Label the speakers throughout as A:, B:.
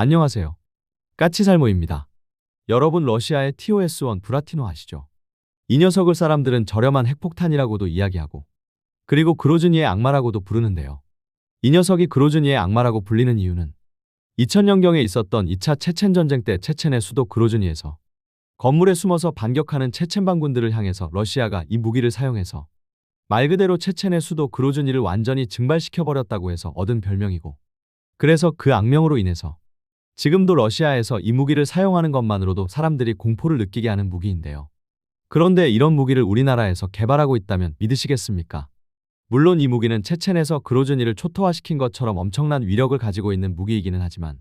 A: 안녕하세요. 까치살모입니다. 여러분 러시아의 TOS-1 브라티노 아시죠? 이 녀석을 사람들은 저렴한 핵폭탄이라고도 이야기하고 그리고 그로즈니의 악마라고도 부르는데요. 이 녀석이 그로즈니의 악마라고 불리는 이유는 2000년경에 있었던 2차 체첸 전쟁 때 체첸의 수도 그로즈니에서 건물에 숨어서 반격하는 체첸 반군들을 향해서 러시아가 이 무기를 사용해서 말 그대로 체첸의 수도 그로즈니를 완전히 증발시켜버렸다고 해서 얻은 별명이고, 그래서 그 악명으로 인해서 지금도 러시아에서 이 무기를 사용하는 것만으로도 사람들이 공포를 느끼게 하는 무기인데요. 그런데 이런 무기를 우리나라에서 개발하고 있다면 믿으시겠습니까? 물론 이 무기는 체첸에서 그로즈니를 초토화시킨 것처럼 엄청난 위력을 가지고 있는 무기이기는 하지만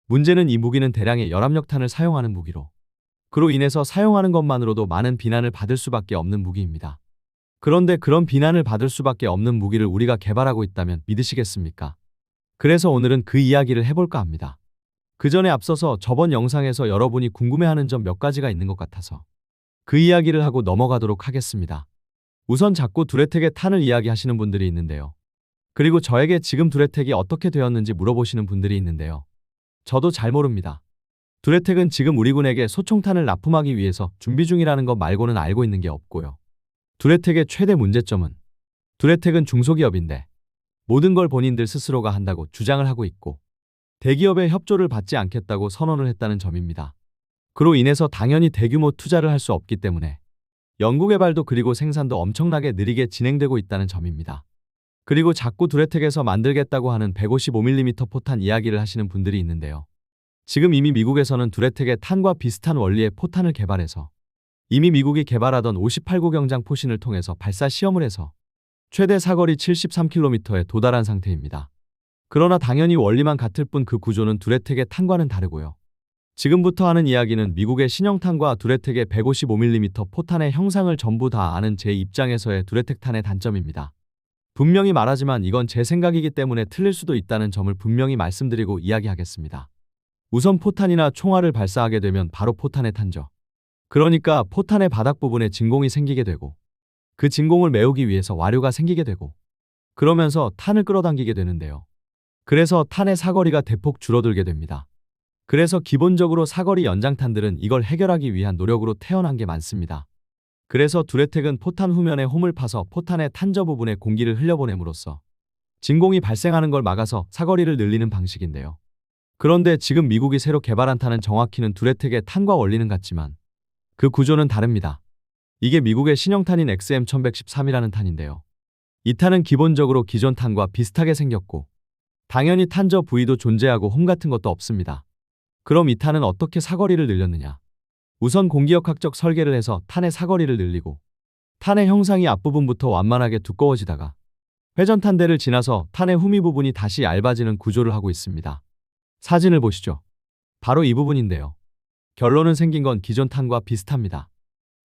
A: 문제는 이 무기는 대량의 열압력탄을 사용하는 무기로, 그로 인해서 사용하는 것만으로도 많은 비난을 받을 수밖에 없는 무기입니다. 그런데 그런 비난을 받을 수밖에 없는 무기를 우리가 개발하고 있다면 믿으시겠습니까? 그래서 오늘은 그 이야기를 해볼까 합니다. 그 전에 앞서서 저번 영상에서 여러분이 궁금해하는 점 몇 가지가 있는 것 같아서 그 이야기를 하고 넘어가도록 하겠습니다. 우선 자꾸 두레텍의 탄을 이야기하시는 분들이 있는데요. 그리고 저에게 지금 두레텍이 어떻게 되었는지 물어보시는 분들이 있는데요. 저도 잘 모릅니다. 두레텍은 지금 우리 군에게 소총탄을 납품하기 위해서 준비 중이라는 것 말고는 알고 있는 게 없고요. 두레텍의 최대 문제점은 두레텍은 중소기업인데 모든 걸 본인들 스스로가 한다고 주장을 하고 있고 대기업의 협조를 받지 않겠다고 선언을 했다는 점입니다. 그로 인해서 당연히 대규모 투자를 할 수 없기 때문에 연구개발도 그리고 생산도 엄청나게 느리게 진행되고 있다는 점입니다. 그리고 자꾸 두레텍에서 만들겠다고 하는 155mm 포탄 이야기를 하시는 분들이 있는데요. 지금 이미 미국에서는 두레텍의 탄과 비슷한 원리의 포탄을 개발해서 이미 미국이 개발하던 58구 경장 포신을 통해서 발사 시험을 해서 최대 사거리 73km에 도달한 상태입니다. 그러나 당연히 원리만 같을 뿐 그 구조는 두레텍의 탄과는 다르고요. 지금부터 하는 이야기는 미국의 신형탄과 두레텍의 155mm 포탄의 형상을 전부 다 아는 제 입장에서의 두레텍탄의 단점입니다. 분명히 말하지만 이건 제 생각이기 때문에 틀릴 수도 있다는 점을 분명히 말씀드리고 이야기하겠습니다. 우선 포탄이나 총알을 발사하게 되면 바로 포탄에 탄죠. 그러니까 포탄의 바닥 부분에 진공이 생기게 되고 그 진공을 메우기 위해서 와류가 생기게 되고 그러면서 탄을 끌어당기게 되는데요. 그래서 탄의 사거리가 대폭 줄어들게 됩니다. 그래서 기본적으로 사거리 연장탄들은 이걸 해결하기 위한 노력으로 태어난 게 많습니다. 그래서 두레텍은 포탄 후면에 홈을 파서 포탄의 탄저 부분에 공기를 흘려보냄으로써 진공이 발생하는 걸 막아서 사거리를 늘리는 방식인데요. 그런데 지금 미국이 새로 개발한 탄은 정확히는 두레텍의 탄과 원리는 같지만 그 구조는 다릅니다. 이게 미국의 신형탄인 XM1113이라는 탄인데요. 이 탄은 기본적으로 기존 탄과 비슷하게 생겼고 당연히 탄저 부위도 존재하고 홈 같은 것도 없습니다. 그럼 이 탄은 어떻게 사거리를 늘렸느냐? 우선 공기역학적 설계를 해서 탄의 사거리를 늘리고 탄의 형상이 앞부분부터 완만하게 두꺼워지다가 회전탄대를 지나서 탄의 후미 부분이 다시 얇아지는 구조를 하고 있습니다. 사진을 보시죠. 바로 이 부분인데요. 결론은 생긴 건 기존 탄과 비슷합니다.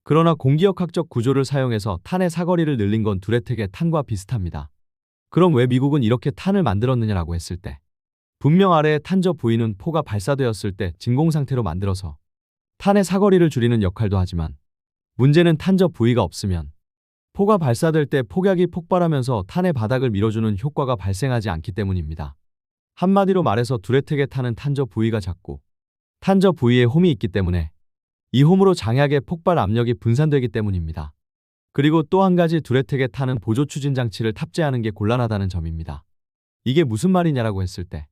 A: 그러나 공기역학적 구조를 사용해서 탄의 사거리를 늘린 건 두레텍의 탄과 비슷합니다. 그럼 왜 미국은 이렇게 탄을 만들었느냐라고 했을 때 분명 아래의 탄저 부위는 포가 발사되었을 때 진공 상태로 만들어서 탄의 사거리를 줄이는 역할도 하지만 문제는 탄저 부위가 없으면 포가 발사될 때 폭약이 폭발하면서 탄의 바닥을 밀어주는 효과가 발생하지 않기 때문입니다. 한마디로 말해서 두레텍의 탄은 탄저 부위가 작고 탄저 부위에 홈이 있기 때문에 이 홈으로 장약의 폭발 압력이 분산되기 때문입니다. 그리고 또 한 가지 두레텍의 탄은 보조 추진 장치를 탑재하는 게 곤란하다는 점입니다. 이게 무슨 말이냐라고 했을 때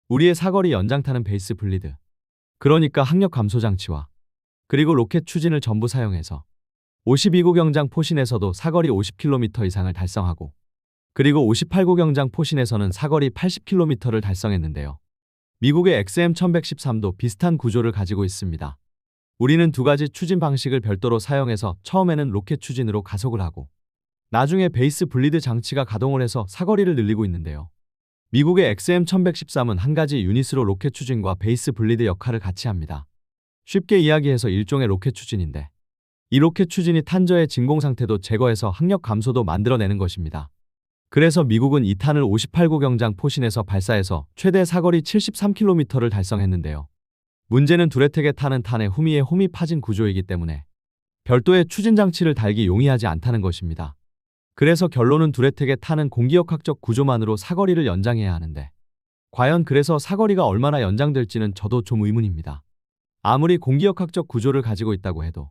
A: 우리의 사거리 연장탄은 베이스 블리드, 그러니까 항력 감소 장치와 그리고 로켓 추진을 전부 사용해서 52구 경장 포신에서도 사거리 50km 이상을 달성하고 그리고 58구 경장 포신에서는 사거리 80km를 달성했는데요. 미국의 XM1113도 비슷한 구조를 가지고 있습니다. 우리는 두 가지 추진 방식을 별도로 사용해서 처음에는 로켓 추진으로 가속을 하고 나중에 베이스 블리드 장치가 가동을 해서 사거리를 늘리고 있는데요. 미국의 XM1113은 한 가지 유닛으로 로켓 추진과 베이스 블리드 역할을 같이 합니다. 쉽게 이야기해서 일종의 로켓 추진인데 이 로켓 추진이 탄저의 진공 상태도 제거해서 항력 감소도 만들어내는 것입니다. 그래서 미국은 이 탄을 58구 경장 포신에서 발사해서 최대 사거리 73km를 달성했는데요. 문제는 두레텍의 탄은 탄의 후미에 홈이 파진 구조이기 때문에 별도의 추진 장치를 달기 용이하지 않다는 것입니다. 그래서 결론은 두레텍의 탄은 공기역학적 구조만으로 사거리를 연장해야 하는데 과연 그래서 사거리가 얼마나 연장될지는 저도 좀 의문입니다. 아무리 공기역학적 구조를 가지고 있다고 해도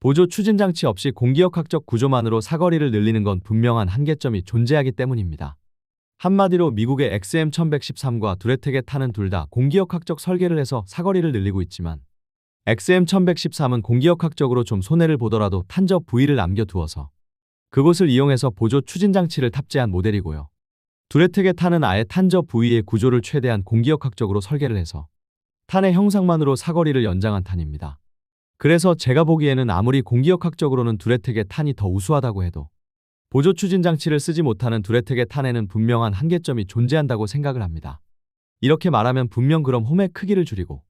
A: 보조 추진 장치 없이 공기역학적 구조만으로 사거리를 늘리는 건 분명한 한계점이 존재하기 때문입니다. 한마디로 미국의 XM1113과 두레텍의 탄은 둘 다 공기역학적 설계를 해서 사거리를 늘리고 있지만 XM1113은 공기역학적으로 좀 손해를 보더라도 탄저 부위를 남겨두어서 그곳을 이용해서 보조 추진 장치를 탑재한 모델이고요. 두레텍의 탄은 아예 탄저 부위의 구조를 최대한 공기역학적으로 설계를 해서 탄의 형상만으로 사거리를 연장한 탄입니다. 그래서 제가 보기에는 아무리 공기역학적으로는 두레텍의 탄이 더 우수하다고 해도 보조 추진 장치를 쓰지 못하는 두레텍의 탄에는 분명한 한계점이 존재한다고 생각을 합니다. 이렇게 말하면 분명 그럼 홈의 크기를 줄이고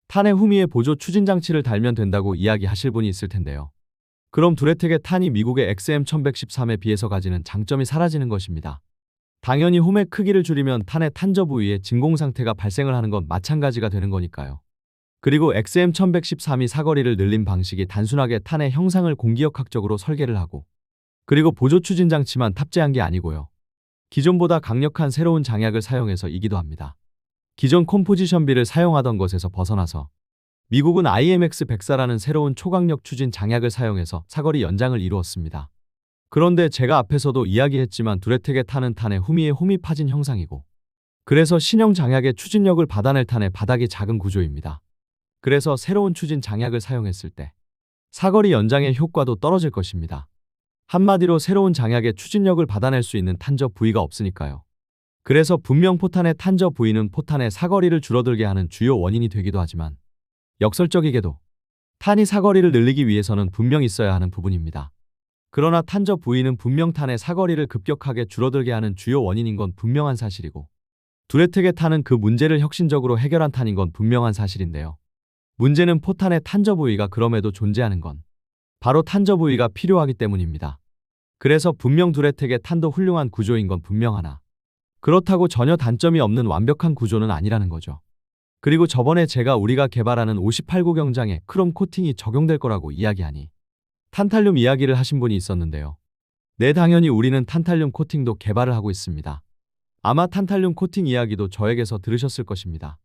A: 탄의 후미에 보조 추진 장치를 달면 된다고 이야기하실 분이 있을 텐데요. 그럼 두레텍의 탄이 미국의 XM1113에 비해서 가지는 장점이 사라지는 것입니다. 당연히 홈의 크기를 줄이면 탄의 탄저 부위에 진공 상태가 발생을 하는 건 마찬가지가 되는 거니까요. 그리고 XM1113이 사거리를 늘린 방식이 단순하게 탄의 형상을 공기역학적으로 설계를 하고 그리고 보조 추진 장치만 탑재한 게 아니고요. 기존보다 강력한 새로운 장약을 사용해서 이기도 합니다. 기존 컴포지션비를 사용하던 것에서 벗어나서 미국은 IMX104라는 새로운 초강력 추진 장약을 사용해서 사거리 연장을 이루었습니다. 그런데 제가 앞에서도 이야기했지만 두레텍의 탄은 탄의 후미에 홈이 파진 형상이고 그래서 신형 장약의 추진력을 받아낼 탄의 바닥이 작은 구조입니다. 그래서 새로운 추진 장약을 사용했을 때 사거리 연장의 효과도 떨어질 것입니다. 한마디로 새로운 장약의 추진력을 받아낼 수 있는 탄저 부위가 없으니까요. 그래서 분명 포탄의 탄저 부위는 포탄의 사거리를 줄어들게 하는 주요 원인이 되기도 하지만 역설적이게도 탄이 사거리를 늘리기 위해서는 분명 있어야 하는 부분입니다. 그러나 탄저 부위는 분명 탄의 사거리를 급격하게 줄어들게 하는 주요 원인인 건 분명한 사실이고 두레텍의 탄은 그 문제를 혁신적으로 해결한 탄인 건 분명한 사실인데요. 문제는 포탄의 탄저 부위가 그럼에도 존재하는 건 바로 탄저 부위가 필요하기 때문입니다. 그래서 분명 두레텍의 탄도 훌륭한 구조인 건 분명하나 그렇다고 전혀 단점이 없는 완벽한 구조는 아니라는 거죠. 그리고 저번에 제가 우리가 개발하는 58구 경장에 크롬 코팅이 적용될 거라고 이야기하니 탄탈륨 이야기를 하신 분이 있었는데요. 네, 당연히 우리는 탄탈륨 코팅도 개발을 하고 있습니다. 아마 탄탈륨 코팅 이야기도 저에게서 들으셨을 것입니다.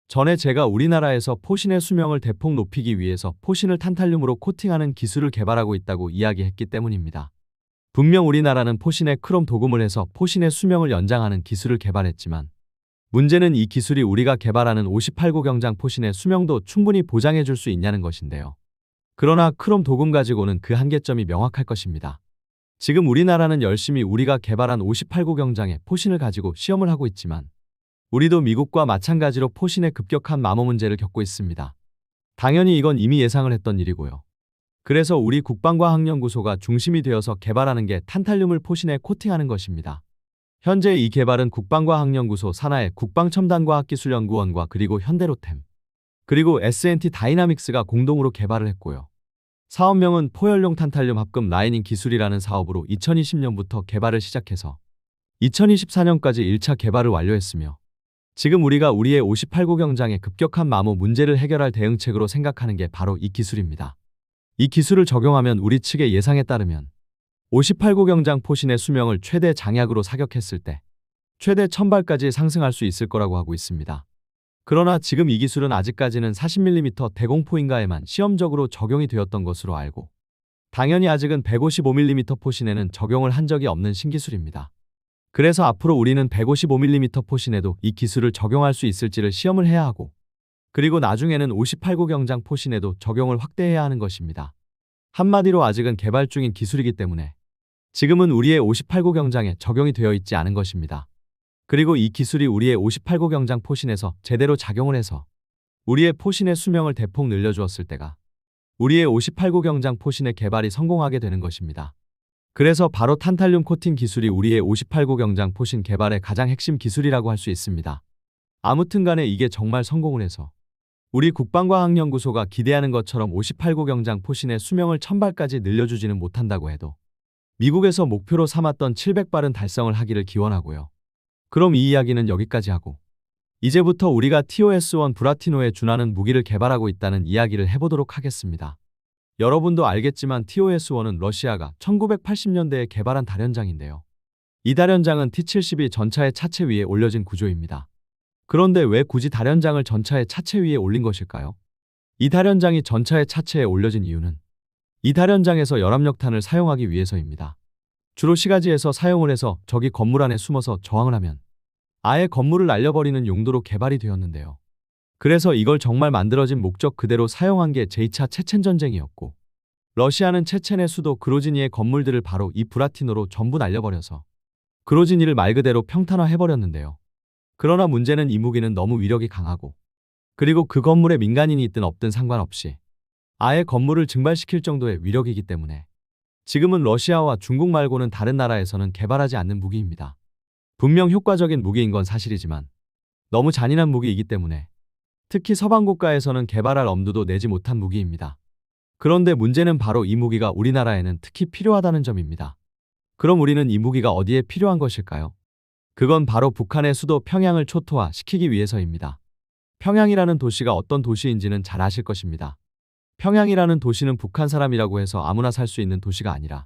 A: 전에 제가 우리나라에서 포신의 수명을 대폭 높이기 위해서 포신을 탄탈륨으로 코팅하는 기술을 개발하고 있다고 이야기했기 때문입니다. 분명 우리나라는 포신에 크롬 도금을 해서 포신의 수명을 연장하는 기술을 개발했지만 문제는 이 기술이 우리가 개발하는 58구 경장 포신의 수명도 충분히 보장해 줄 수 있냐는 것인데요. 그러나 크롬 도금 가지고는 그 한계점이 명확할 것입니다. 지금 우리나라는 열심히 우리가 개발한 58구 경장의 포신을 가지고 시험을 하고 있지만 우리도 미국과 마찬가지로 포신의 급격한 마모 문제를 겪고 있습니다. 당연히 이건 이미 예상을 했던 일이고요. 그래서 우리 국방과학연구소가 중심이 되어서 개발하는 게 탄탈륨을 포신에 코팅하는 것입니다. 현재 이 개발은 국방과학연구소 산하의 국방첨단과학기술연구원과 그리고 현대로템, 그리고 S&T 다이나믹스가 공동으로 개발을 했고요. 사업명은 포연용 탄탈륨 합금 라이닝 기술이라는 사업으로 2020년부터 개발을 시작해서 2024년까지 1차 개발을 완료했으며 지금 우리가 우리의 58구 경장의 급격한 마모 문제를 해결할 대응책으로 생각하는 게 바로 이 기술입니다. 이 기술을 적용하면 우리 측의 예상에 따르면 58구 경장 포신의 수명을 최대 장약으로 사격했을 때 최대 1000발까지 상승할 수 있을 거라고 하고 있습니다. 그러나 지금 이 기술은 아직까지는 40mm 대공포인가에만 시험적으로 적용이 되었던 것으로 알고 당연히 아직은 155mm 포신에는 적용을 한 적이 없는 신기술입니다. 그래서 앞으로 우리는 155mm 포신에도 이 기술을 적용할 수 있을지를 시험을 해야 하고 그리고 나중에는 58구 경장 포신에도 적용을 확대해야 하는 것입니다. 한마디로 아직은 개발 중인 기술이기 때문에 지금은 우리의 58구 경장에 적용이 되어 있지 않은 것입니다. 그리고 이 기술이 우리의 58구 경장 포신에서 제대로 작용을 해서 우리의 포신의 수명을 대폭 늘려주었을 때가 우리의 58구 경장 포신의 개발이 성공하게 되는 것입니다. 그래서 바로 탄탈륨 코팅 기술이 우리의 58구 경장 포신 개발의 가장 핵심 기술이라고 할 수 있습니다. 아무튼 간에 이게 정말 성공을 해서 우리 국방과학연구소가 기대하는 것처럼 58구 경장 포신의 수명을 1000발까지 늘려주지는 못한다고 해도 미국에서 목표로 삼았던 700발은 달성을 하기를 기원하고요. 그럼 이 이야기는 여기까지 하고 이제부터 우리가 TOS1 브라티노에 준하는 무기를 개발하고 있다는 이야기를 해보도록 하겠습니다. 여러분도 알겠지만 TOS1은 러시아가 1980년대에 개발한 다련장인데요. 이 다련장은 T-72 전차의 차체 위에 올려진 구조입니다. 그런데 왜 굳이 다련장을 전차의 차체 위에 올린 것일까요? 이 다련장이 전차의 차체에 올려진 이유는 이 다련장에서 열압력탄을 사용하기 위해서입니다. 주로 시가지에서 사용을 해서 적이 건물 안에 숨어서 저항을 하면 아예 건물을 날려버리는 용도로 개발이 되었는데요. 그래서 이걸 정말 만들어진 목적 그대로 사용한 게 제2차 체첸 전쟁이었고, 러시아는 체첸의 수도 그로즈니의 건물들을 바로 이 브라티노로 전부 날려버려서 그로즈니를 말 그대로 평탄화해버렸는데요. 그러나 문제는 이 무기는 너무 위력이 강하고, 그리고 그 건물에 민간인이 있든 없든 상관없이 아예 건물을 증발시킬 정도의 위력이기 때문에 지금은 러시아와 중국 말고는 다른 나라에서는 개발하지 않는 무기입니다. 분명 효과적인 무기인 건 사실이지만 너무 잔인한 무기이기 때문에 특히 서방 국가에서는 개발할 엄두도 내지 못한 무기입니다. 그런데 문제는 바로 이 무기가 우리나라에는 특히 필요하다는 점입니다. 그럼 우리는 이 무기가 어디에 필요한 것일까요? 그건 바로 북한의 수도 평양을 초토화시키기 위해서입니다. 평양이라는 도시가 어떤 도시인지는 잘 아실 것입니다. 평양이라는 도시는 북한 사람이라고 해서 아무나 살 수 있는 도시가 아니라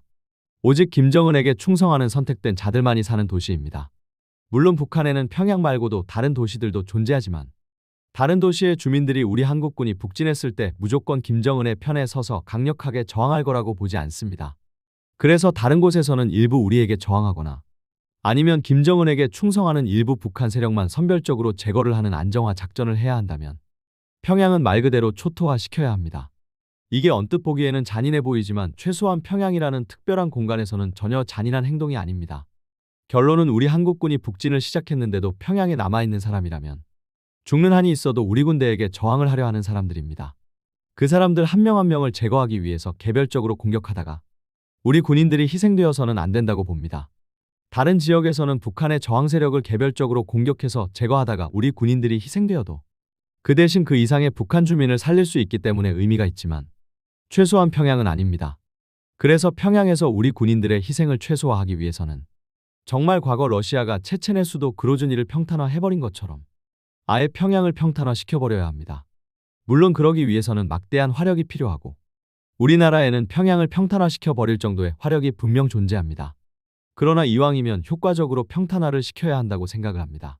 A: 오직 김정은에게 충성하는 선택된 자들만이 사는 도시입니다. 물론 북한에는 평양 말고도 다른 도시들도 존재하지만 다른 도시의 주민들이 우리 한국군이 북진했을 때 무조건 김정은의 편에 서서 강력하게 저항할 거라고 보지 않습니다. 그래서 다른 곳에서는 일부 우리에게 저항하거나 아니면 김정은에게 충성하는 일부 북한 세력만 선별적으로 제거를 하는 안정화 작전을 해야 한다면 평양은 말 그대로 초토화시켜야 합니다. 이게 언뜻 보기에는 잔인해 보이지만 최소한 평양이라는 특별한 공간에서는 전혀 잔인한 행동이 아닙니다. 결론은 우리 한국군이 북진을 시작했는데도 평양에 남아있는 사람이라면 죽는 한이 있어도 우리 군대에게 저항을 하려 하는 사람들입니다. 그 사람들 한 명 한 명을 제거하기 위해서 개별적으로 공격하다가 우리 군인들이 희생되어서는 안 된다고 봅니다. 다른 지역에서는 북한의 저항 세력을 개별적으로 공격해서 제거하다가 우리 군인들이 희생되어도 그 대신 그 이상의 북한 주민을 살릴 수 있기 때문에 의미가 있지만 최소한 평양은 아닙니다. 그래서 평양에서 우리 군인들의 희생을 최소화하기 위해서는 정말 과거 러시아가 체첸의 수도 그로즈니를 평탄화해버린 것처럼 아예 평양을 평탄화시켜버려야 합니다. 물론 그러기 위해서는 막대한 화력이 필요하고 우리나라에는 평양을 평탄화시켜버릴 정도의 화력이 분명 존재합니다. 그러나 이왕이면 효과적으로 평탄화를 시켜야 한다고 생각을 합니다.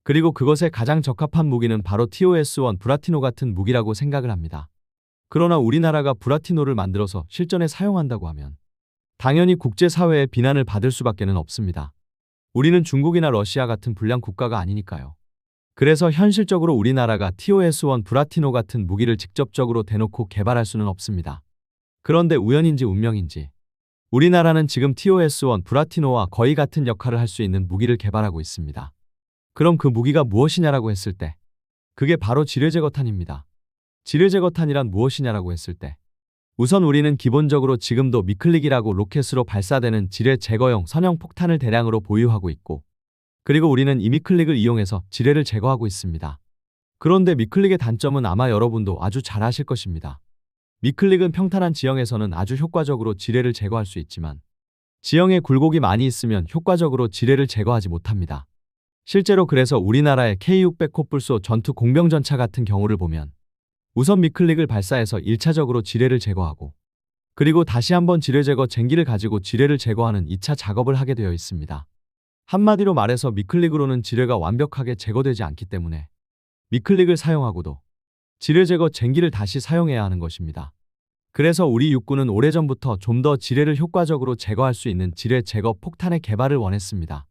A: 그리고 그것에 가장 적합한 무기는 바로 TOS-1 브라티노 같은 무기라고 생각을 합니다. 그러나 우리나라가 브라티노를 만들어서 실전에 사용한다고 하면 당연히 국제사회의 비난을 받을 수밖에는 없습니다. 우리는 중국이나 러시아 같은 불량 국가가 아니니까요. 그래서 현실적으로 우리나라가 TOS-1 브라티노 같은 무기를 직접적으로 대놓고 개발할 수는 없습니다. 그런데 우연인지 운명인지 우리나라는 지금 TOS-1 브라티노와 거의 같은 역할을 할 수 있는 무기를 개발하고 있습니다. 그럼 그 무기가 무엇이냐라고 했을 때 그게 바로 지뢰제거탄입니다. 지뢰제거탄이란 무엇이냐라고 했을 때 우선 우리는 기본적으로 지금도 미클릭이라고 로켓으로 발사되는 지뢰 제거용 선형 폭탄을 대량으로 보유하고 있고 그리고 우리는 이 미클릭을 이용해서 지뢰를 제거하고 있습니다. 그런데 미클릭의 단점은 아마 여러분도 아주 잘 아실 것입니다. 미클릭은 평탄한 지형에서는 아주 효과적으로 지뢰를 제거할 수 있지만 지형에 굴곡이 많이 있으면 효과적으로 지뢰를 제거하지 못합니다. 실제로 그래서 우리나라의 K600 코뿔소 전투 공병전차 같은 경우를 보면 우선 미클릭을 발사해서 1차적으로 지뢰를 제거하고 그리고 다시 한번 지뢰 제거 쟁기를 가지고 지뢰를 제거하는 2차 작업을 하게 되어 있습니다. 한마디로 말해서 미클릭으로는 지뢰가 완벽하게 제거되지 않기 때문에 미클릭을 사용하고도 지뢰 제거 쟁기를 다시 사용해야 하는 것입니다. 그래서 우리 육군은 오래전부터 좀 더 지뢰를 효과적으로 제거할 수 있는 지뢰 제거 폭탄의 개발을 원했습니다.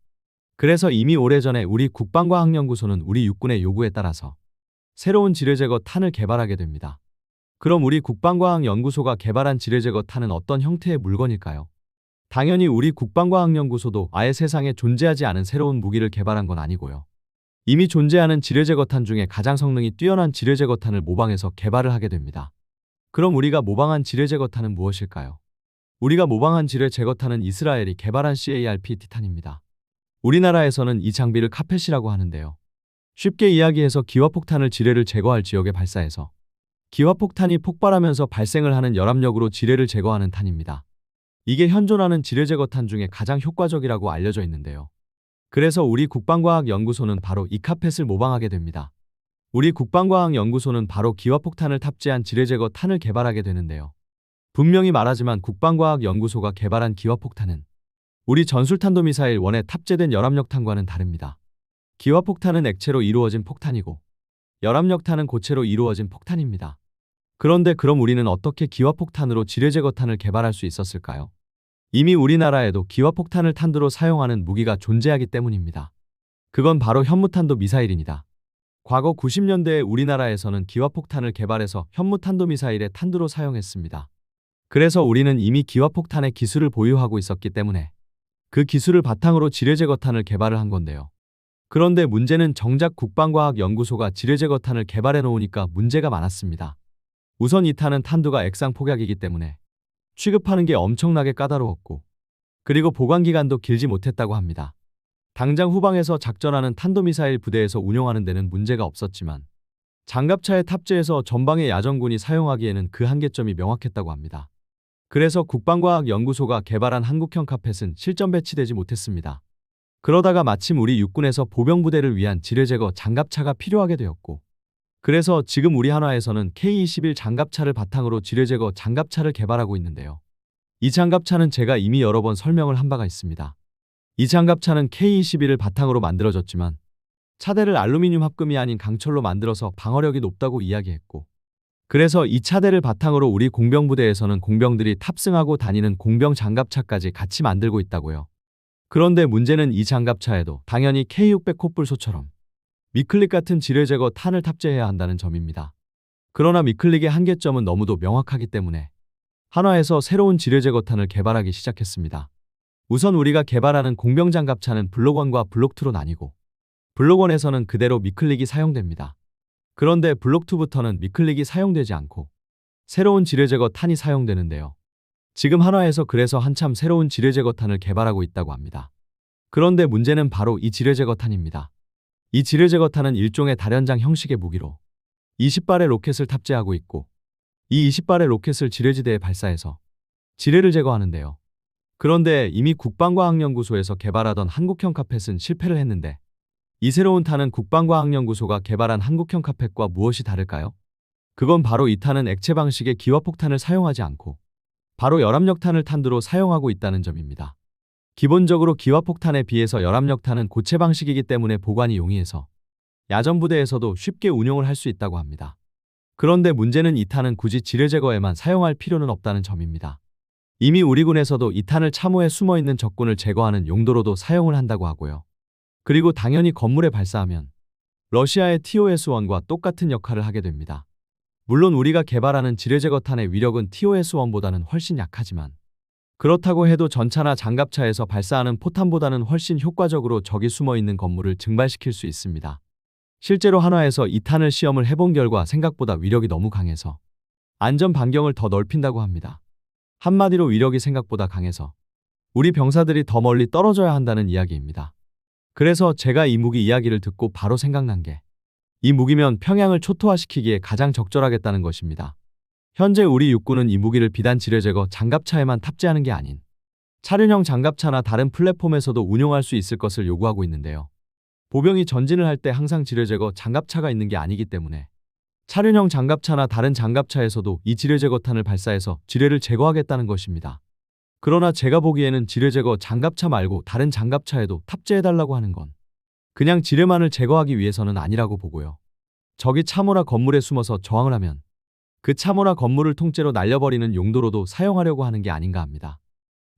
A: 그래서 이미 오래전에 우리 국방과학연구소는 우리 육군의 요구에 따라서 새로운 지뢰 제거 탄을 개발하게 됩니다. 그럼 우리 국방과학연구소가 개발한 지뢰 제거 탄은 어떤 형태의 물건일까요? 당연히 우리 국방과학연구소도 아예 세상에 존재하지 않은 새로운 무기를 개발한 건 아니고요. 이미 존재하는 지뢰 제거탄 중에 가장 성능이 뛰어난 지뢰 제거탄을 모방해서 개발을 하게 됩니다. 그럼 우리가 모방한 지뢰 제거탄은 무엇일까요? 우리가 모방한 지뢰 제거탄은 이스라엘이 개발한 CARP 티탄입니다. 우리나라에서는 이 장비를 카펫이라고 하는데요. 쉽게 이야기해서 기화폭탄을 지뢰를 제거할 지역에 발사해서 기화폭탄이 폭발하면서 발생을 하는 열압력으로 지뢰를 제거하는 탄입니다. 이게 현존하는 지뢰 제거탄 중에 가장 효과적이라고 알려져 있는데요. 그래서 우리 국방과학연구소는 바로 이 카펫을 모방하게 됩니다. 우리 국방과학연구소는 바로 기화폭탄을 탑재한 지뢰 제거 탄을 개발하게 되는데요. 분명히 말하지만 국방과학연구소가 개발한 기화폭탄은 우리 전술탄도미사일 1에 탑재된 열압력탄과는 다릅니다. 기화폭탄은 액체로 이루어진 폭탄이고 열압력탄은 고체로 이루어진 폭탄입니다. 그런데 그럼 우리는 어떻게 기화폭탄으로 지뢰제거탄을 개발할 수 있었을까요? 이미 우리나라에도 기화폭탄을 탄두로 사용하는 무기가 존재하기 때문입니다. 그건 바로 현무탄도 미사일입니다. 과거 90년대에 우리나라에서는 기화폭탄을 개발해서 현무탄도미사일의 탄두로 사용했습니다. 그래서 우리는 이미 기화폭탄의 기술을 보유하고 있었기 때문에 그 기술을 바탕으로 지뢰제거탄을 개발을 한 건데요. 그런데 문제는 정작 국방과학연구소가 지뢰제거탄을 개발해 놓으니까 문제가 많았습니다. 우선 이 탄은 탄두가 액상 폭약이기 때문에 취급하는 게 엄청나게 까다로웠고, 그리고 보관기간도 길지 못했다고 합니다. 당장 후방에서 작전하는 탄도미사일 부대에서 운용하는 데는 문제가 없었지만 장갑차에 탑재해서 전방의 야전군이 사용하기에는 그 한계점이 명확했다고 합니다. 그래서 국방과학연구소가 개발한 한국형 카펫은 실전 배치되지 못했습니다. 그러다가 마침 우리 육군에서 보병부대를 위한 지뢰제거 장갑차가 필요하게 되었고, 그래서 지금 우리 한화에서는 K-21 장갑차를 바탕으로 지뢰제거 장갑차를 개발하고 있는데요. 이 장갑차는 제가 이미 여러 번 설명을 한 바가 있습니다. 이 장갑차는 K-21을 바탕으로 만들어졌지만 차대를 알루미늄 합금이 아닌 강철로 만들어서 방어력이 높다고 이야기했고, 그래서 이 차대를 바탕으로 우리 공병부대에서는 공병들이 탑승하고 다니는 공병 장갑차까지 같이 만들고 있다고요. 그런데 문제는 이 장갑차에도 당연히 K600 콧불소처럼 미클릭 같은 지뢰제거 탄을 탑재해야 한다는 점입니다. 그러나 미클릭의 한계점은 너무도 명확하기 때문에 한화에서 새로운 지뢰제거탄을 개발하기 시작했습니다. 우선 우리가 개발하는 공병장갑차는 블록1과 블록2로 나뉘고, 블록1에서는 그대로 미클릭이 사용됩니다. 그런데 블록2부터는 미클릭이 사용되지 않고 새로운 지뢰제거탄이 사용되는데요. 지금 한화에서 그래서 한참 새로운 지뢰제거탄을 개발하고 있다고 합니다. 그런데 문제는 바로 이 지뢰제거탄입니다. 이 지뢰제거탄은 일종의 다련장 형식의 무기로 20발의 로켓을 탑재하고 있고, 이 20발의 로켓을 지뢰지대에 발사해서 지뢰를 제거하는데요. 그런데 이미 국방과학연구소에서 개발하던 한국형 카펫은 실패를 했는데, 이 새로운 탄은 국방과학연구소가 개발한 한국형 카펫과 무엇이 다를까요? 그건 바로 이 탄은 액체 방식의 기화폭탄을 사용하지 않고 바로 열압력탄을 탄두로 사용하고 있다는 점입니다. 기본적으로 기화폭탄에 비해서 열압력탄은 고체 방식이기 때문에 보관이 용이해서 야전부대에서도 쉽게 운용을 할 수 있다고 합니다. 그런데 문제는 이 탄은 굳이 지뢰제거에만 사용할 필요는 없다는 점입니다. 이미 우리 군에서도 이 탄을 참호에 숨어있는 적군을 제거하는 용도로도 사용을 한다고 하고요. 그리고 당연히 건물에 발사하면 러시아의 TOS-1과 똑같은 역할을 하게 됩니다. 물론 우리가 개발하는 지뢰제거탄의 위력은 TOS-1보다는 훨씬 약하지만, 그렇다고 해도 전차나 장갑차에서 발사하는 포탄보다는 훨씬 효과적으로 적이 숨어있는 건물을 증발시킬 수 있습니다. 실제로 한화에서 이 탄을 시험을 해본 결과 생각보다 위력이 너무 강해서 안전 반경을 더 넓힌다고 합니다. 한마디로 위력이 생각보다 강해서 우리 병사들이 더 멀리 떨어져야 한다는 이야기입니다. 그래서 제가 이 무기 이야기를 듣고 바로 생각난 게, 이 무기면 평양을 초토화시키기에 가장 적절하겠다는 것입니다. 현재 우리 육군은 이 무기를 비단 지뢰제거 장갑차에만 탑재하는 게 아닌 차륜형 장갑차나 다른 플랫폼에서도 운용할 수 있을 것을 요구하고 있는데요. 보병이 전진을 할 때 항상 지뢰제거 장갑차가 있는 게 아니기 때문에 차륜형 장갑차나 다른 장갑차에서도 이 지뢰제거탄을 발사해서 지뢰를 제거하겠다는 것입니다. 그러나 제가 보기에는 지뢰제거 장갑차 말고 다른 장갑차에도 탑재해달라고 하는 건 그냥 지뢰만을 제거하기 위해서는 아니라고 보고요. 적이 참호나 건물에 숨어서 저항을 하면 그 참호나 건물을 통째로 날려버리는 용도로도 사용하려고 하는 게 아닌가 합니다.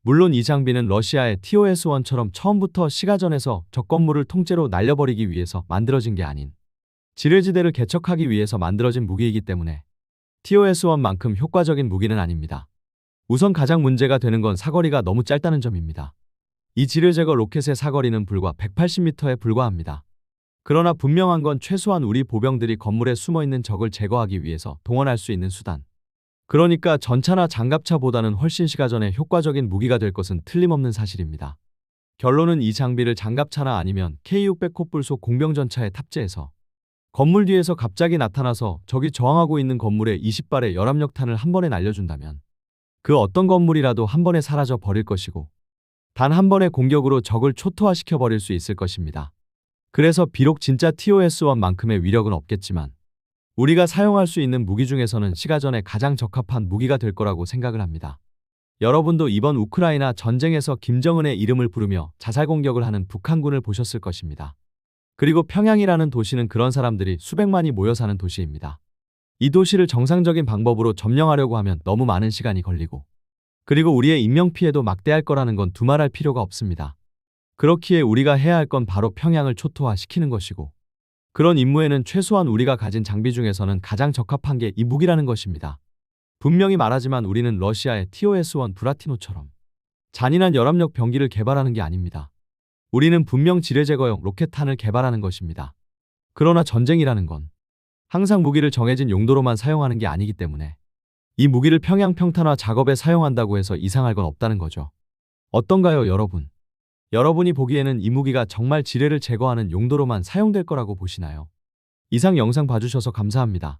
A: 물론 이 장비는 러시아의 TOS-1처럼 처음부터 시가전에서 적 건물을 통째로 날려버리기 위해서 만들어진 게 아닌 지뢰지대를 개척하기 위해서 만들어진 무기이기 때문에 TOS-1만큼 효과적인 무기는 아닙니다. 우선 가장 문제가 되는 건 사거리가 너무 짧다는 점입니다. 이 지뢰제거 로켓의 사거리는 불과 180m에 불과합니다. 그러나 분명한 건 최소한 우리 보병들이 건물에 숨어있는 적을 제거하기 위해서 동원할 수 있는 수단, 그러니까 전차나 장갑차보다는 훨씬 시가전에 효과적인 무기가 될 것은 틀림없는 사실입니다. 결론은 이 장비를 장갑차나 아니면 K600 콧불소 공병전차에 탑재해서 건물 뒤에서 갑자기 나타나서 적이 저항하고 있는 건물에 20발의 열압력탄을 한 번에 날려준다면 그 어떤 건물이라도 한 번에 사라져 버릴 것이고, 단 한 번의 공격으로 적을 초토화시켜 버릴 수 있을 것입니다. 그래서 비록 진짜 TOS-1만큼의 위력은 없겠지만 우리가 사용할 수 있는 무기 중에서는 시가전에 가장 적합한 무기가 될 거라고 생각을 합니다. 여러분도 이번 우크라이나 전쟁에서 김정은의 이름을 부르며 자살 공격을 하는 북한군을 보셨을 것입니다. 그리고 평양이라는 도시는 그런 사람들이 수백만이 모여 사는 도시입니다. 이 도시를 정상적인 방법으로 점령하려고 하면 너무 많은 시간이 걸리고, 그리고 우리의 인명피해도 막대할 거라는 건 두말할 필요가 없습니다. 그렇기에 우리가 해야 할 건 바로 평양을 초토화시키는 것이고, 그런 임무에는 최소한 우리가 가진 장비 중에서는 가장 적합한 게 이 무기라는 것입니다. 분명히 말하지만 우리는 러시아의 TOS-1 브라티노처럼 잔인한 열압력 병기를 개발하는 게 아닙니다. 우리는 분명 지뢰제거용 로켓탄을 개발하는 것입니다. 그러나 전쟁이라는 건 항상 무기를 정해진 용도로만 사용하는 게 아니기 때문에 이 무기를 평양 평탄화 작업에 사용한다고 해서 이상할 건 없다는 거죠. 어떤가요, 여러분? 여러분이 보기에는 이 무기가 정말 지뢰를 제거하는 용도로만 사용될 거라고 보시나요? 이상 영상 봐주셔서 감사합니다.